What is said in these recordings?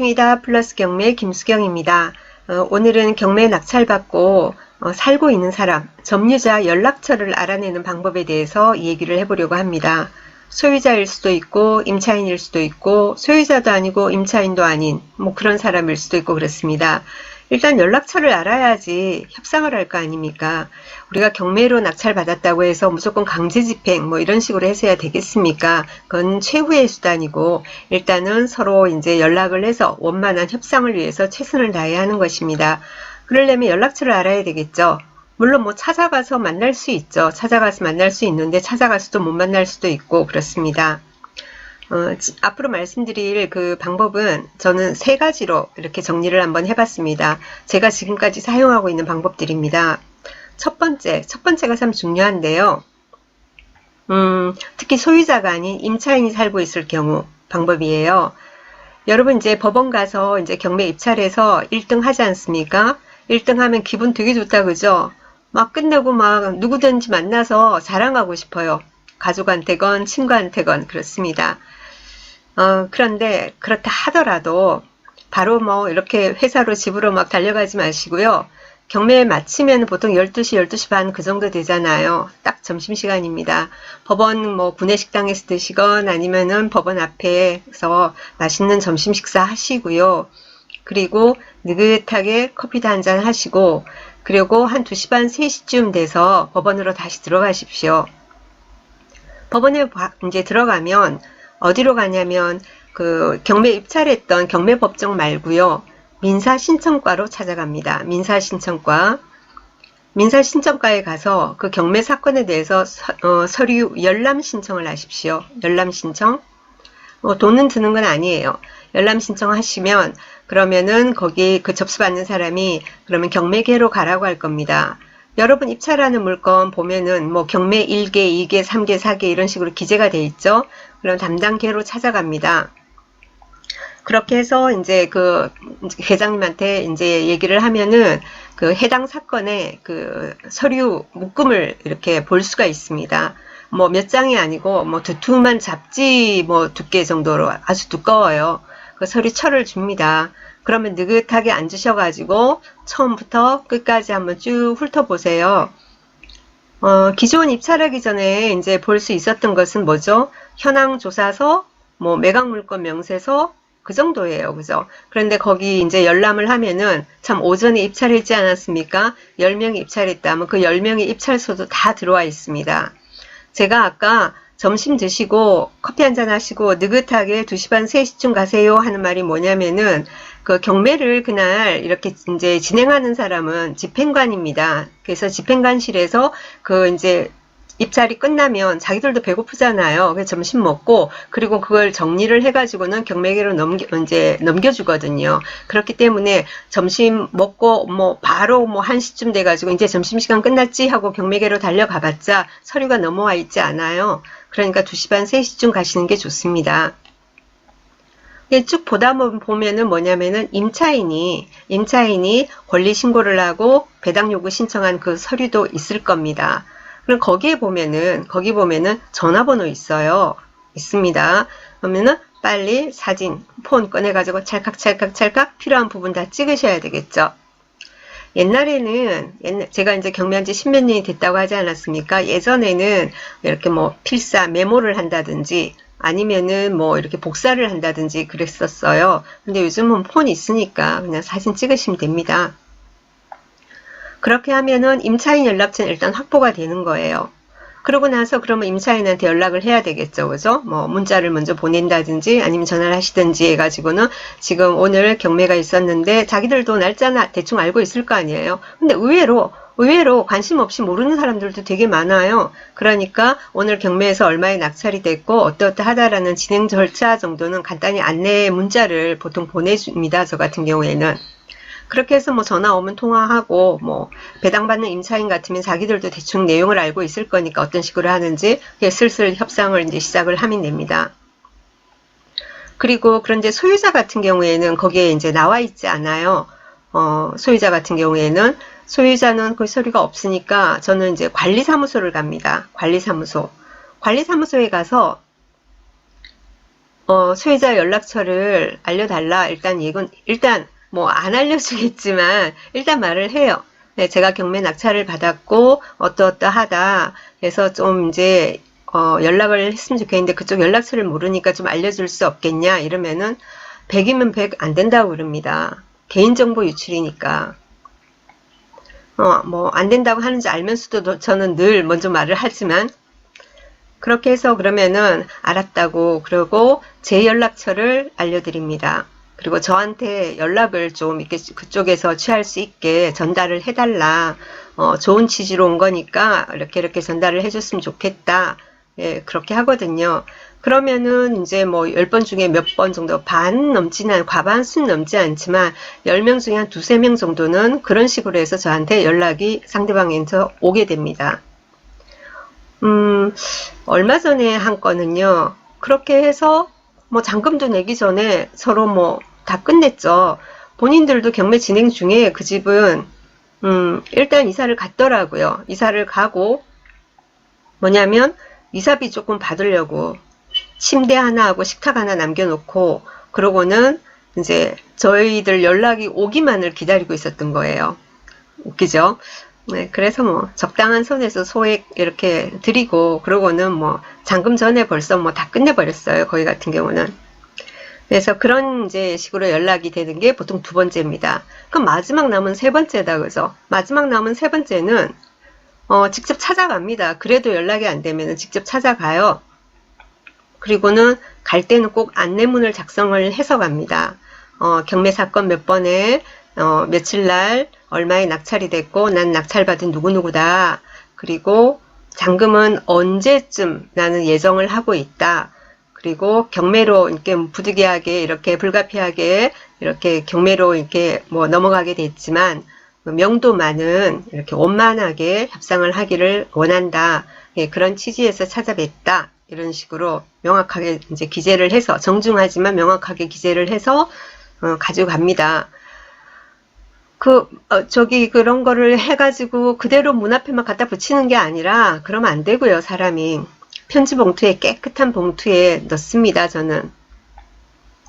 낙찰중이다 플러스 경매 김수경입니다. 오늘은 경매 낙찰받고 살고 있는 사람, 점유자 연락처를 알아내는 방법에 대해서 얘기를 해보려고 합니다. 소유자일 수도 있고 임차인일 수도 있고 소유자도 아니고 임차인도 아닌 뭐 그런 사람일 수도 있고 그렇습니다. 일단 연락처를 알아야지 협상을 할 거 아닙니까? 우리가 경매로 낙찰받았다고 해서 무조건 강제집행 뭐 이런 식으로 해서야 되겠습니까? 그건 최후의 수단이고 일단은 서로 이제 연락을 해서 원만한 협상을 위해서 최선을 다해야 하는 것입니다. 그러려면 연락처를 알아야 되겠죠. 물론 뭐 찾아가서 만날 수 있죠. 찾아가서 만날 수 있는데 찾아가서도 못 만날 수도 있고 그렇습니다. 앞으로 말씀드릴 그 방법은 저는 세 가지로 이렇게 정리를 한번 해봤습니다. 제가 지금까지 사용하고 있는 방법들입니다. 첫 번째가 참 중요한데요. 특히 소유자가 아닌 임차인이 살고 있을 경우 방법이에요. 여러분 이제 법원 가서 이제 경매 입찰해서 1등 하지 않습니까? 1등 하면 기분 되게 좋다 그죠? 막 끝내고 막 누구든지 만나서 자랑하고 싶어요. 가족한테건 친구한테건 그렇습니다. 그런데 그렇다 하더라도 바로 뭐 이렇게 회사로 집으로 막 달려가지 마시고요. 경매 마치면 보통 12시, 12시 반 그 정도 되잖아요. 딱 점심시간입니다. 법원 뭐 구내식당에서 드시건 아니면은 법원 앞에서 맛있는 점심 식사 하시고요. 그리고 느긋하게 커피도 한잔 하시고 그리고 한 2시 반, 3시쯤 돼서 법원으로 다시 들어가십시오. 법원에 이제 들어가면 어디로 가냐면 그 경매 입찰했던 경매법정 말고요. 민사신청과로 찾아갑니다. 민사신청과에 가서 그 경매 사건에 대해서 서류 열람 신청을 하십시오. 열람 신청. 돈은 드는 건 아니에요. 열람 신청하시면 그러면은 거기 그 접수받는 사람이 그러면 경매계로 가라고 할 겁니다. 여러분 입찰하는 물건 보면은 뭐 경매 1개, 2개, 3개, 4개 이런 식으로 기재가 돼 있죠. 그럼 담당계로 찾아갑니다. 그렇게 해서 이제 그 회장님한테 이제 얘기를 하면은 그 해당 사건의 그 서류 묶음을 이렇게 볼 수가 있습니다. 뭐 몇 장이 아니고 뭐 두툼한 잡지 뭐 두께 정도로 아주 두꺼워요. 그 서류철을 줍니다. 그러면 느긋하게 앉으셔가지고 처음부터 끝까지 한번 쭉 훑어보세요. 기존 입찰하기 전에 이제 볼 수 있었던 것은 뭐죠? 현황조사서, 뭐 매각물건 명세서 그 정도예요. 그죠? 그런데 거기 이제 열람을 하면은 참 오전에 입찰했지 않았습니까? 10명이 입찰했다면 그 10명의 입찰서도 다 들어와 있습니다. 제가 아까 점심 드시고 커피 한잔 하시고 느긋하게 2시 반 3시쯤 가세요 하는 말이 뭐냐면은 그 경매를 그날 이렇게 이제 진행하는 사람은 집행관입니다. 그래서 집행관실에서 그 이제 입찰이 끝나면 자기들도 배고프잖아요. 그래서 점심 먹고 그리고 그걸 정리를 해가지고는 경매계로 넘겨주거든요. 그렇기 때문에 점심 먹고 뭐 바로 뭐 1시쯤 돼가지고 이제 점심시간 끝났지 하고 경매계로 달려가봤자 서류가 넘어와 있지 않아요. 그러니까 2시 반 3시쯤 가시는 게 좋습니다. 쭉 보다 보면은 뭐냐면은 임차인이 권리 신고를 하고 배당 요구 신청한 그 서류도 있을 겁니다. 그럼 거기 보면은 전화번호 있습니다. 그러면은 빨리 사진, 폰 꺼내가지고 찰칵 필요한 부분 다 찍으셔야 되겠죠. 옛날에는 제가 이제 경매한 지 10몇 년이 됐다고 하지 않았습니까? 예전에는 이렇게 뭐 필사 메모를 한다든지 아니면은 뭐 이렇게 복사를 한다든지 그랬었어요. 근데 요즘은 폰 있으니까 그냥 사진 찍으시면 됩니다. 그렇게 하면은 임차인 연락처는 일단 확보가 되는 거예요. 그러고 나서 그러면 임차인한테 연락을 해야 되겠죠. 그죠? 뭐 문자를 먼저 보낸다든지 아니면 전화를 하시든지 해가지고는 지금 오늘 경매가 있었는데 자기들도 날짜나 대충 알고 있을 거 아니에요. 근데 의외로 관심 없이 모르는 사람들도 되게 많아요. 그러니까 오늘 경매에서 얼마에 낙찰이 됐고 어떠하다라는 진행 절차 정도는 간단히 안내 문자를 보통 보내줍니다. 저 같은 경우에는. 그렇게 해서 뭐 전화 오면 통화하고 뭐 배당받는 임차인 같으면 자기들도 대충 내용을 알고 있을 거니까 어떤 식으로 하는지 슬슬 협상을 이제 시작을 하면 됩니다. 그리고 그런데 소유자 같은 경우에는 거기에 이제 나와 있지 않아요. 소유자 같은 경우에는 소유자는 그 서류가 없으니까 저는 이제 관리사무소를 갑니다. 관리사무소에 가서 소유자 연락처를 알려달라. 일단 뭐 안 알려주겠지만 일단 말을 해요. 네, 제가 경매 낙찰을 받았고 어떠어떠하다. 그래서 좀 이제 연락을 했으면 좋겠는데 그쪽 연락처를 모르니까 좀 알려줄 수 없겠냐 이러면은 100이면 100 안 된다고 그럽니다. 개인정보 유출이니까. 뭐 안 된다고 하는지 알면서도 저는 늘 먼저 말을 하지만 그렇게 해서 그러면은 알았다고 그러고 제 연락처를 알려드립니다. 그리고 저한테 연락을 좀 이렇게 그쪽에서 취할 수 있게 전달을 해달라. 좋은 취지로 온 거니까 이렇게 전달을 해줬으면 좋겠다. 예, 그렇게 하거든요. 그러면은 이제 뭐 10번 중에 몇 번 정도 과반수는 넘지 않지만 10명 중에 한 2~3명 정도는 그런 식으로 해서 저한테 연락이 상대방에서 오게 됩니다. 얼마 전에 한 건은요. 그렇게 해서 뭐 잔금도 내기 전에 서로 뭐 다 끝냈죠. 본인들도 경매 진행 중에 그 집은 일단 이사를 갔더라고요. 이사를 가고 뭐냐면 이사비 조금 받으려고 침대 하나 하고 식탁 하나 남겨놓고 그러고는 이제 저희들 연락이 오기만을 기다리고 있었던 거예요. 웃기죠? 네, 그래서 뭐 적당한 선에서 소액 이렇게 드리고 그러고는 뭐 잔금 전에 벌써 뭐 다 끝내버렸어요. 거기 같은 경우는. 그래서 그런 이제 식으로 연락이 되는 게 보통 2번째입니다. 그럼 마지막 남은 3번째다 그죠? 마지막 남은 3번째는 직접 찾아갑니다. 그래도 연락이 안 되면 직접 찾아가요. 그리고는 갈 때는 꼭 안내문을 작성을 해서 갑니다. 경매 사건 몇 번에 며칠 날 얼마에 낙찰이 됐고 난 낙찰받은 누구누구다. 그리고 잔금은 언제쯤 나는 예정을 하고 있다. 그리고 경매로 이렇게 부득이하게 이렇게 불가피하게 이렇게 경매로 이렇게 뭐 넘어가게 됐지만 명도만은 이렇게 원만하게 협상을 하기를 원한다. 예, 그런 취지에서 찾아뵙다. 이런 식으로 명확하게 이제 기재를 해서 정중하지만 명확하게 기재를 해서 가지고 갑니다. 그런 거를 해가지고 그대로 문 앞에만 갖다 붙이는 게 아니라 그러면 안 되고요, 사람이. 편지 봉투에 깨끗한 봉투에 넣습니다, 저는.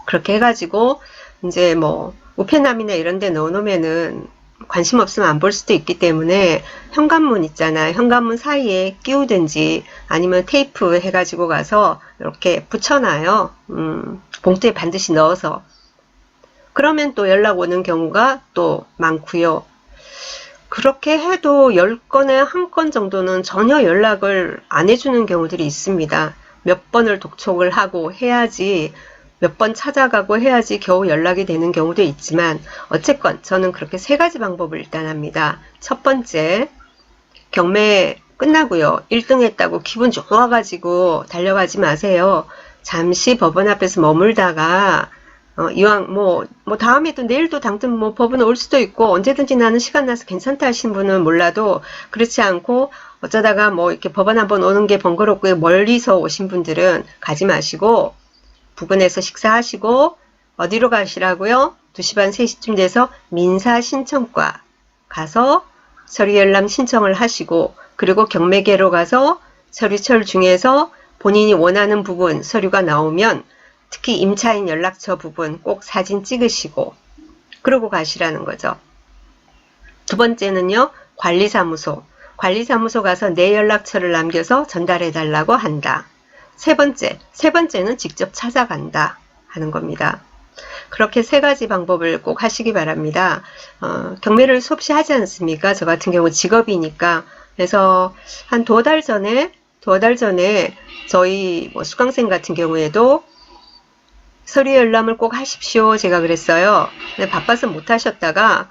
그렇게 해가지고 이제 뭐 우편함이나 이런 데 넣어놓으면은 관심 없으면 안 볼 수도 있기 때문에 현관문 있잖아요. 현관문 사이에 끼우든지 아니면 테이프 해가지고 가서 이렇게 붙여놔요. 봉투에 반드시 넣어서. 그러면 또 연락 오는 경우가 또 많고요. 그렇게 해도 10건에 1건 정도는 전혀 연락을 안 해주는 경우들이 있습니다. 몇 번을 독촉을 하고 해야지 몇 번 찾아가고 해야지 겨우 연락이 되는 경우도 있지만 어쨌건 저는 그렇게 3가지 방법을 일단 합니다. 첫 번째, 경매 끝나고요. 1등 했다고 기분 좋아가지고 달려가지 마세요. 잠시 법원 앞에서 머물다가 이왕 뭐 다음에도 내일도 당장 뭐 법원 올 수도 있고 언제든지 나는 시간 나서 괜찮다 하시는 분은 몰라도 그렇지 않고 어쩌다가 뭐 이렇게 법원 한번 오는 게 번거롭고 멀리서 오신 분들은 가지 마시고 부근에서 식사하시고 어디로 가시라고요? 2시 반 3시쯤 돼서 민사신청과 가서 서류열람 신청을 하시고 그리고 경매계로 가서 서류철 중에서 본인이 원하는 부분 서류가 나오면 특히 임차인 연락처 부분 꼭 사진 찍으시고 그러고 가시라는 거죠. 2번째는요. 관리사무소. 관리사무소 가서 내 연락처를 남겨서 전달해 달라고 한다. 세 번째는 직접 찾아간다 하는 겁니다. 그렇게 3가지 방법을 꼭 하시기 바랍니다. 경매를 수없이 하지 않습니까? 저 같은 경우 직업이니까. 그래서 한 2달 전에 저희 뭐 수강생 같은 경우에도 서류 열람을 꼭 하십시오. 제가 그랬어요. 근데 바빠서 못 하셨다가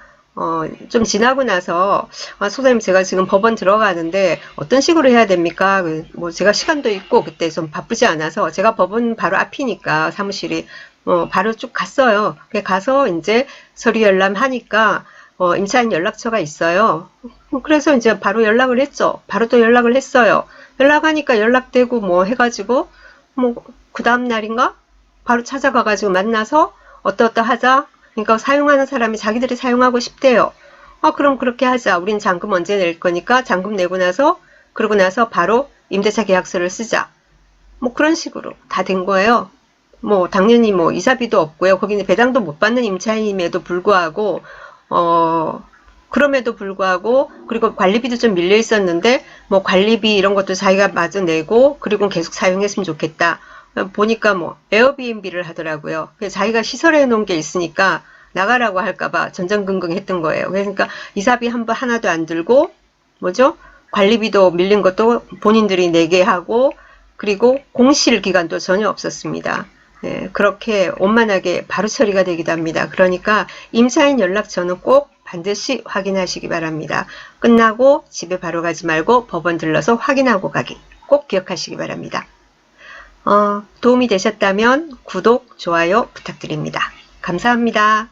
좀 지나고 나서 소장님 제가 지금 법원 들어가는데 어떤 식으로 해야 됩니까? 뭐 제가 시간도 있고 그때 좀 바쁘지 않아서 제가 법원 바로 앞이니까 사무실이 바로 쭉 갔어요. 가서 이제 서류 열람 하니까 임차인 연락처가 있어요. 그래서 이제 바로 연락을 했죠. 바로 또 연락을 했어요. 연락하니까 연락되고 뭐 해가지고 뭐 그 다음 날인가? 바로 찾아가가지고 만나서 어떠하자. 그러니까 사용하는 사람이 자기들이 사용하고 싶대요. 그럼 그렇게 하자. 우린 잔금 언제 낼 거니까 잔금 내고 나서 그러고 나서 바로 임대차 계약서를 쓰자. 뭐 그런 식으로 다 된 거예요. 뭐 당연히 뭐 이사비도 없고요. 거기는 배당도 못 받는 임차인임에도 불구하고 그럼에도 불구하고 그리고 관리비도 좀 밀려 있었는데 뭐 관리비 이런 것도 자기가 마저 내고 그리고 계속 사용했으면 좋겠다. 보니까 뭐 에어비앤비를 하더라고요. 그래서 자기가 시설해 놓은 게 있으니까 나가라고 할까봐 전전긍긍했던 거예요. 그러니까 이사비 하나도 안 들고 뭐죠? 관리비도 밀린 것도 본인들이 내게 하고 그리고 공실 기간도 전혀 없었습니다. 네, 그렇게 원만하게 바로 처리가 되기도 합니다. 그러니까 임차인 연락처는 꼭 반드시 확인하시기 바랍니다. 끝나고 집에 바로 가지 말고 법원 들러서 확인하고 가기 꼭 기억하시기 바랍니다. 도움이 되셨다면 구독, 좋아요 부탁드립니다. 감사합니다.